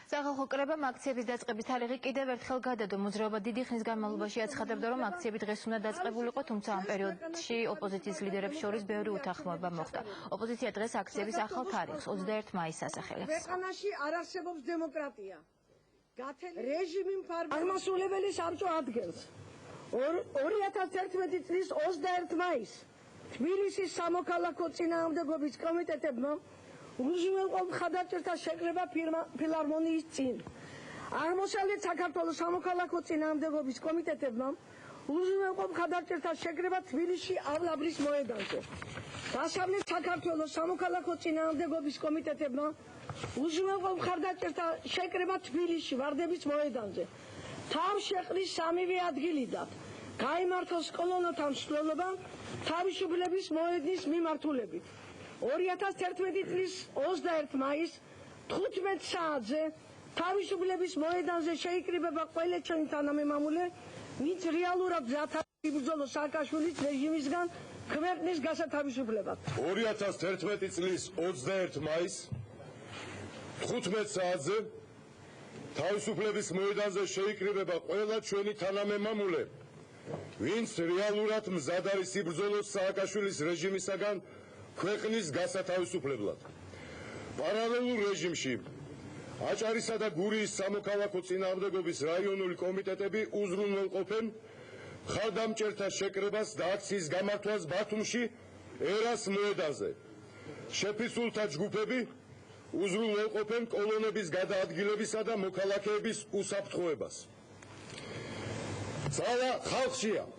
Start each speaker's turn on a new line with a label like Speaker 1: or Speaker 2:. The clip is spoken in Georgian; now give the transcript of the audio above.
Speaker 1: სახალხო კრებამ აქციების დაწყების თარიღი კიდევ ერთხელ გადადო. მოძრაობა დიდი ხნის განმავლობაში აცხადებდა, რომ აქციები დღეს უნდა დაწყებულიყო, თუმცა ამ პერიოდში ოპოზიციის ლიდერებს შორის ბევრი უთანხმოება მოხდა. ოპოზიცია დღეს აქციების ახალ თარიღს 21 მაისს ასახელებს.
Speaker 2: ქვეყანაში არ არსებობს დემოკრატია. რეჟიმი აღმასრულებელი საბჭო ადგენს 2011 წლის 21 მაისს თბილისის სამოქალაქო წინააღმდეგობის კომიტეტებმა უზრუნველყოფ მხარდაჭერთა შეკრება ფილარმონიის წინ. აღმოსავლეთ საქართველოს სამოქალაქო წინააღმდეგობის კომიტეტებმა უზრუნველყოფ მხარდაჭერთა შეკრება თბილისში ავლაბრის მოედანზე. დასავლეთ საქართველოს სამოქალაქო წინააღმდეგობის კომიტეტებმა უზრუნველყოფ მხარდაჭერთა შეკრება თბილისში ვარდების მოედანზე. თავ შეყრის სამივე ადგილიდან გაიმართოს კოლონოთა მსვლელობა თავისუფლების მოედნის მიმართულებით. 2011 წლის 21 მაისს 15 საათზე თავისუფლების მოედანზე შეიკრიბება ყველა ჩვენი თანამემამულე, ვინც რეალურად მზად იბრძოლოს სააკაშვილის რეჟიმისგან ქვეყნის გასათავისუფლებად.
Speaker 3: 2011 წლის 21 მაისს 15 საათზე თავისუფლების მოედანზე შეიკრიბება ყველა ჩვენი თანამემამულე, ვინც რეალურად მზად არის იბრძოლოს სააკაშვილის რეჟიმისაგან ქვეყნის გასათავისუფლებლად. პარალელურ რეჟიმში აჭარისა და გურიის სამოქალაქო წინააღმდეგობის რაიონული კომიტეტები უზრუნველყოფენ მხარდამჭერთა შეკრებას და აქციის გამართვას ბათუმში ერას მოედანზე. შეფისულთა ჯგუფები უზრუნველყოფენ კოლონების გადაადგილებისა და მოქალაქეების უსაფრთხოებას. ძალა ხალხშია.